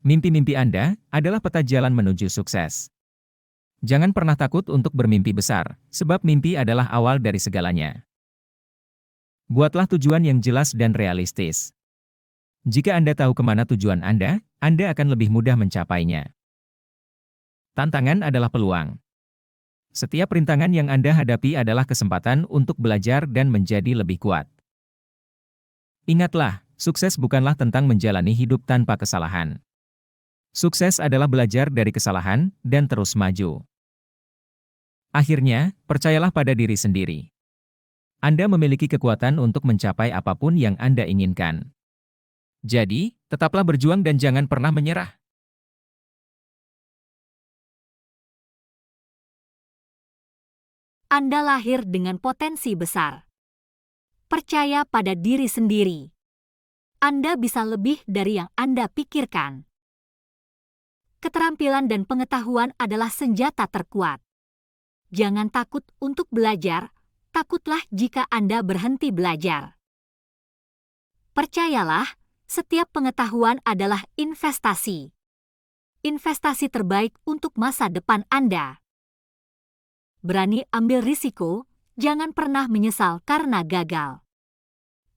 Mimpi-mimpi Anda adalah peta jalan menuju sukses. Jangan pernah takut untuk bermimpi besar, sebab mimpi adalah awal dari segalanya. Buatlah tujuan yang jelas dan realistis. Jika Anda tahu kemana tujuan Anda akan lebih mudah mencapainya. Tantangan adalah peluang. Setiap rintangan yang Anda hadapi adalah kesempatan untuk belajar dan menjadi lebih kuat. Ingatlah, sukses bukanlah tentang menjalani hidup tanpa kesalahan. Sukses adalah belajar dari kesalahan dan terus maju. Akhirnya, percayalah pada diri sendiri. Anda memiliki kekuatan untuk mencapai apapun yang Anda inginkan. Jadi, tetaplah berjuang dan jangan pernah menyerah. Anda lahir dengan potensi besar. Percaya pada diri sendiri. Anda bisa lebih dari yang Anda pikirkan. Keterampilan dan pengetahuan adalah senjata terkuat. Jangan takut untuk belajar, takutlah jika Anda berhenti belajar. Percayalah, setiap pengetahuan adalah investasi. Investasi terbaik untuk masa depan Anda. Berani ambil risiko, jangan pernah menyesal karena gagal.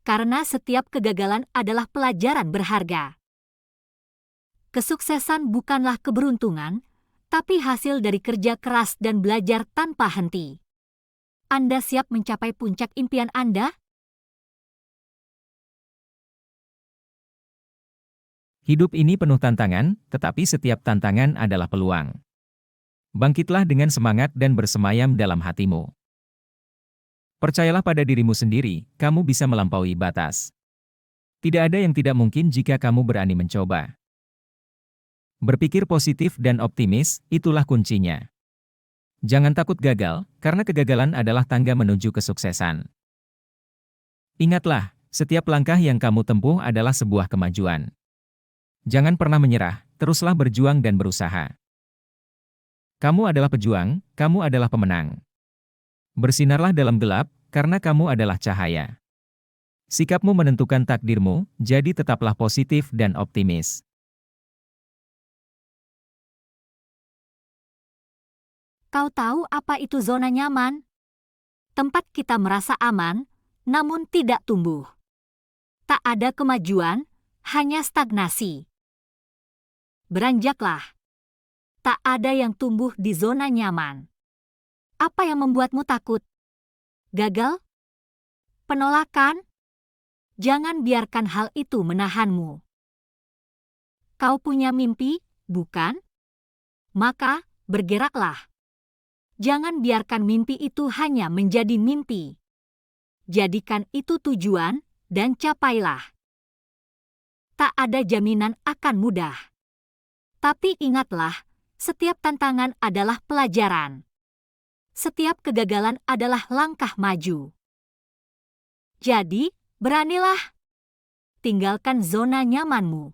Karena setiap kegagalan adalah pelajaran berharga. Kesuksesan bukanlah keberuntungan, tapi hasil dari kerja keras dan belajar tanpa henti. Anda siap mencapai puncak impian Anda? Hidup ini penuh tantangan, tetapi setiap tantangan adalah peluang. Bangkitlah dengan semangat dan bersemayam dalam hatimu. Percayalah pada dirimu sendiri, kamu bisa melampaui batas. Tidak ada yang tidak mungkin jika kamu berani mencoba. Berpikir positif dan optimis, itulah kuncinya. Jangan takut gagal, karena kegagalan adalah tangga menuju kesuksesan. Ingatlah, setiap langkah yang kamu tempuh adalah sebuah kemajuan. Jangan pernah menyerah, teruslah berjuang dan berusaha. Kamu adalah pejuang, kamu adalah pemenang. Bersinarlah dalam gelap, karena kamu adalah cahaya. Sikapmu menentukan takdirmu, jadi tetaplah positif dan optimis. Kau tahu apa itu zona nyaman? Tempat kita merasa aman, namun tidak tumbuh. Tak ada kemajuan, hanya stagnasi. Beranjaklah. Tak ada yang tumbuh di zona nyaman. Apa yang membuatmu takut? Gagal? Penolakan? Jangan biarkan hal itu menahanmu. Kau punya mimpi, bukan? Maka, bergeraklah. Jangan biarkan mimpi itu hanya menjadi mimpi. Jadikan itu tujuan, dan capailah. Tak ada jaminan akan mudah. Tapi ingatlah, setiap tantangan adalah pelajaran. Setiap kegagalan adalah langkah maju. Jadi, beranilah. Tinggalkan zona nyamanmu.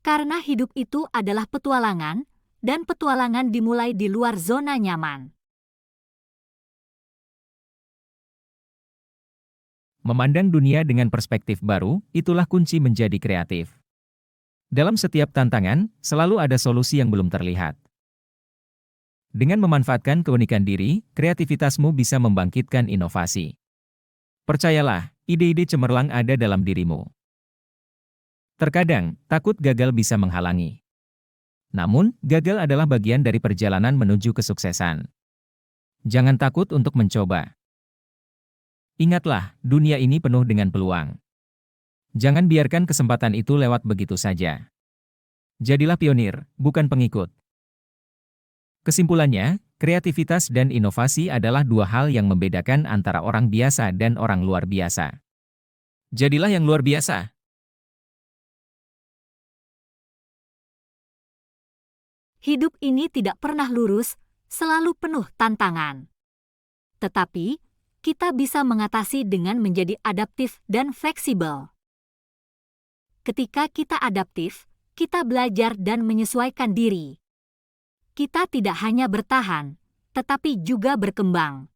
Karena hidup itu adalah petualangan, dan petualangan dimulai di luar zona nyaman. Memandang dunia dengan perspektif baru, itulah kunci menjadi kreatif. Dalam setiap tantangan, selalu ada solusi yang belum terlihat. Dengan memanfaatkan keunikan diri, kreativitasmu bisa membangkitkan inovasi. Percayalah, ide-ide cemerlang ada dalam dirimu. Terkadang, takut gagal bisa menghalangi. Namun, gagal adalah bagian dari perjalanan menuju kesuksesan. Jangan takut untuk mencoba. Ingatlah, dunia ini penuh dengan peluang. Jangan biarkan kesempatan itu lewat begitu saja. Jadilah pionir, bukan pengikut. Kesimpulannya, kreativitas dan inovasi adalah dua hal yang membedakan antara orang biasa dan orang luar biasa. Jadilah yang luar biasa. Hidup ini tidak pernah lurus, selalu penuh tantangan. Tetapi, kita bisa mengatasi dengan menjadi adaptif dan fleksibel. Ketika kita adaptif, kita belajar dan menyesuaikan diri. Kita tidak hanya bertahan, tetapi juga berkembang.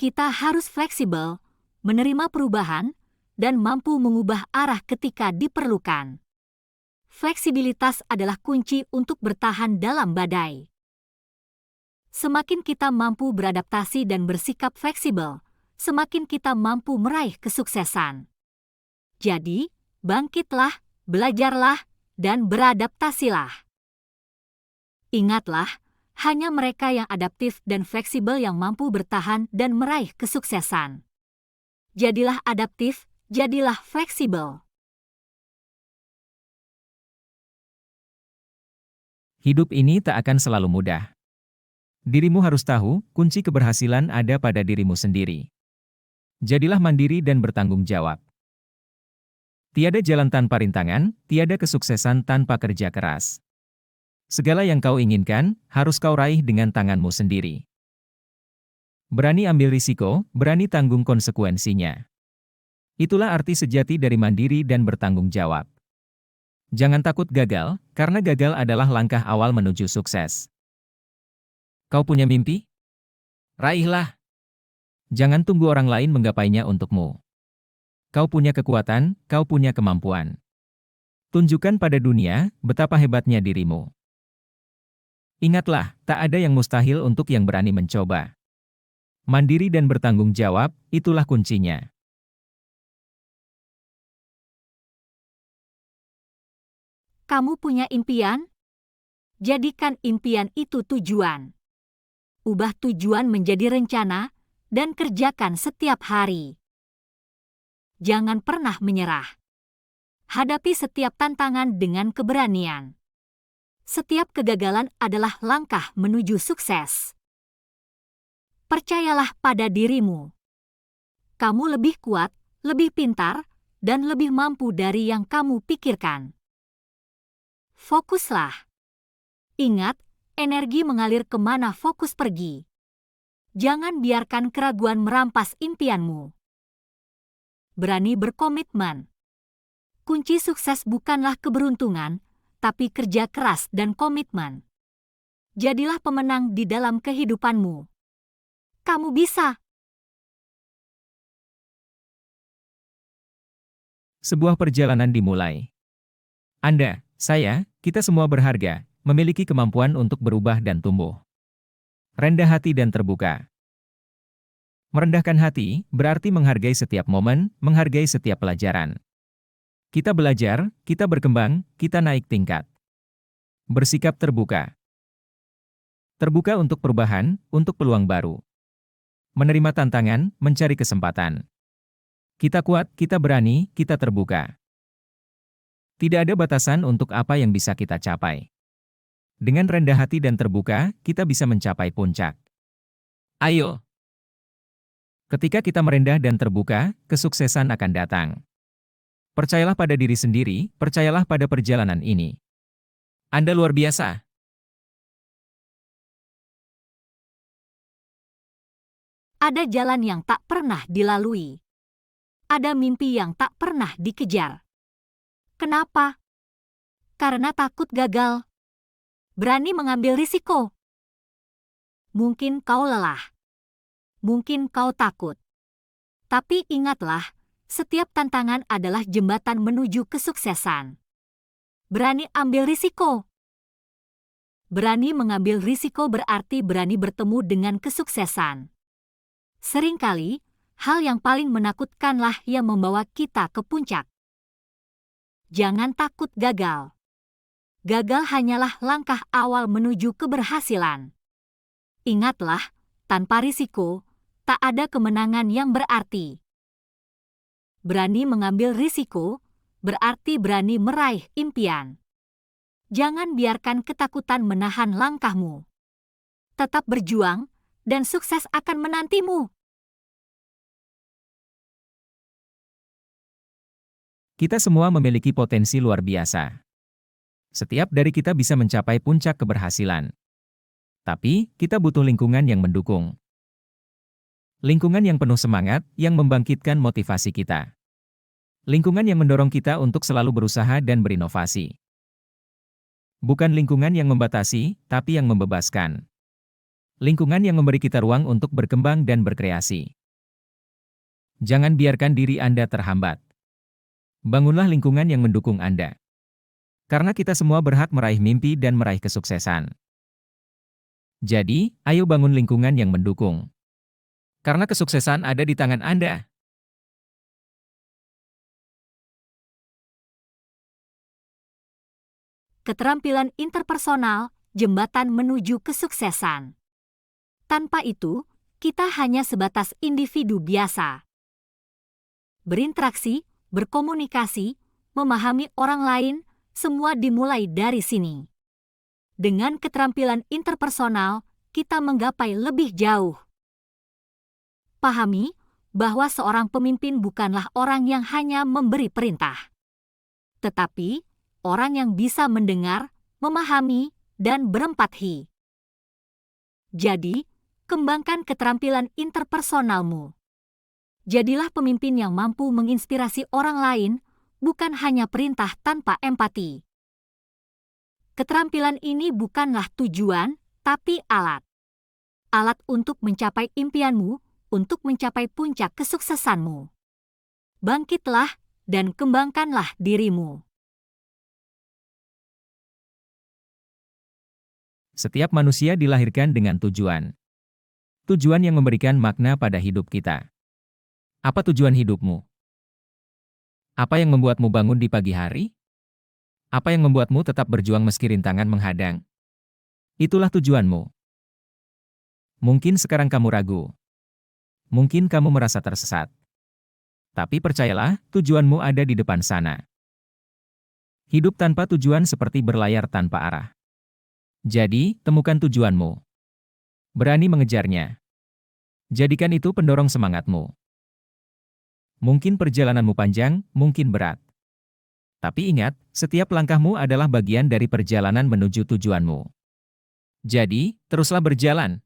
Kita harus fleksibel, menerima perubahan, dan mampu mengubah arah ketika diperlukan. Fleksibilitas adalah kunci untuk bertahan dalam badai. Semakin kita mampu beradaptasi dan bersikap fleksibel, semakin kita mampu meraih kesuksesan. Jadi, bangkitlah, belajarlah, dan beradaptasilah. Ingatlah, hanya mereka yang adaptif dan fleksibel yang mampu bertahan dan meraih kesuksesan. Jadilah adaptif, jadilah fleksibel. Hidup ini tak akan selalu mudah. Dirimu harus tahu, kunci keberhasilan ada pada dirimu sendiri. Jadilah mandiri dan bertanggung jawab. Tiada jalan tanpa rintangan, tiada kesuksesan tanpa kerja keras. Segala yang kau inginkan, harus kau raih dengan tanganmu sendiri. Berani ambil risiko, berani tanggung konsekuensinya. Itulah arti sejati dari mandiri dan bertanggung jawab. Jangan takut gagal, karena gagal adalah langkah awal menuju sukses. Kau punya mimpi? Raihlah. Jangan tunggu orang lain menggapainya untukmu. Kau punya kekuatan, kau punya kemampuan. Tunjukkan pada dunia betapa hebatnya dirimu. Ingatlah, tak ada yang mustahil untuk yang berani mencoba. Mandiri dan bertanggung jawab, itulah kuncinya. Kamu punya impian? Jadikan impian itu tujuan. Ubah tujuan menjadi rencana, dan kerjakan setiap hari. Jangan pernah menyerah. Hadapi setiap tantangan dengan keberanian. Setiap kegagalan adalah langkah menuju sukses. Percayalah pada dirimu. Kamu lebih kuat, lebih pintar, dan lebih mampu dari yang kamu pikirkan. Fokuslah. Ingat, energi mengalir kemana fokus pergi. Jangan biarkan keraguan merampas impianmu. Berani berkomitmen. Kunci sukses bukanlah keberuntungan, tapi kerja keras dan komitmen. Jadilah pemenang di dalam kehidupanmu. Kamu bisa. Sebuah perjalanan dimulai. Anda, saya, kita semua berharga, memiliki kemampuan untuk berubah dan tumbuh. Rendah hati dan terbuka. Merendahkan hati berarti menghargai setiap momen, menghargai setiap pelajaran. Kita belajar, kita berkembang, kita naik tingkat. Bersikap terbuka. Terbuka untuk perubahan, untuk peluang baru. Menerima tantangan, mencari kesempatan. Kita kuat, kita berani, kita terbuka. Tidak ada batasan untuk apa yang bisa kita capai. Dengan rendah hati dan terbuka, kita bisa mencapai puncak. Ayo! Ketika kita merendah dan terbuka, kesuksesan akan datang. Percayalah pada diri sendiri, percayalah pada perjalanan ini. Anda luar biasa. Ada jalan yang tak pernah dilalui. Ada mimpi yang tak pernah dikejar. Kenapa? Karena takut gagal. Berani mengambil risiko. Mungkin kau lelah. Mungkin kau takut. Tapi ingatlah, setiap tantangan adalah jembatan menuju kesuksesan. Berani ambil risiko. Berani mengambil risiko berarti berani bertemu dengan kesuksesan. Seringkali, hal yang paling menakutkanlah yang membawa kita ke puncak. Jangan takut gagal. Gagal hanyalah langkah awal menuju keberhasilan. Ingatlah, tanpa risiko, tak ada kemenangan yang berarti. Berani mengambil risiko, berarti berani meraih impian. Jangan biarkan ketakutan menahan langkahmu. Tetap berjuang, dan sukses akan menantimu. Kita semua memiliki potensi luar biasa. Setiap dari kita bisa mencapai puncak keberhasilan. Tapi, kita butuh lingkungan yang mendukung. Lingkungan yang penuh semangat, yang membangkitkan motivasi kita. Lingkungan yang mendorong kita untuk selalu berusaha dan berinovasi. Bukan lingkungan yang membatasi, tapi yang membebaskan. Lingkungan yang memberi kita ruang untuk berkembang dan berkreasi. Jangan biarkan diri Anda terhambat. Bangunlah lingkungan yang mendukung Anda. Karena kita semua berhak meraih mimpi dan meraih kesuksesan. Jadi, ayo bangun lingkungan yang mendukung. Karena kesuksesan ada di tangan Anda. Keterampilan interpersonal, jembatan menuju kesuksesan. Tanpa itu, kita hanya sebatas individu biasa. Berinteraksi, berkomunikasi, memahami orang lain, semua dimulai dari sini. Dengan keterampilan interpersonal, kita menggapai lebih jauh. Pahami bahwa seorang pemimpin bukanlah orang yang hanya memberi perintah, tetapi orang yang bisa mendengar, memahami, dan berempati. Jadi, kembangkan keterampilan interpersonalmu. Jadilah pemimpin yang mampu menginspirasi orang lain, bukan hanya perintah tanpa empati. Keterampilan ini bukanlah tujuan, tapi alat. Alat untuk mencapai impianmu, untuk mencapai puncak kesuksesanmu. Bangkitlah dan kembangkanlah dirimu. Setiap manusia dilahirkan dengan tujuan. Tujuan yang memberikan makna pada hidup kita. Apa tujuan hidupmu? Apa yang membuatmu bangun di pagi hari? Apa yang membuatmu tetap berjuang meski rintangan menghadang? Itulah tujuanmu. Mungkin sekarang kamu ragu. Mungkin kamu merasa tersesat. Tapi percayalah, tujuanmu ada di depan sana. Hidup tanpa tujuan seperti berlayar tanpa arah. Jadi, temukan tujuanmu. Berani mengejarnya. Jadikan itu pendorong semangatmu. Mungkin perjalananmu panjang, mungkin berat. Tapi ingat, setiap langkahmu adalah bagian dari perjalanan menuju tujuanmu. Jadi, teruslah berjalan.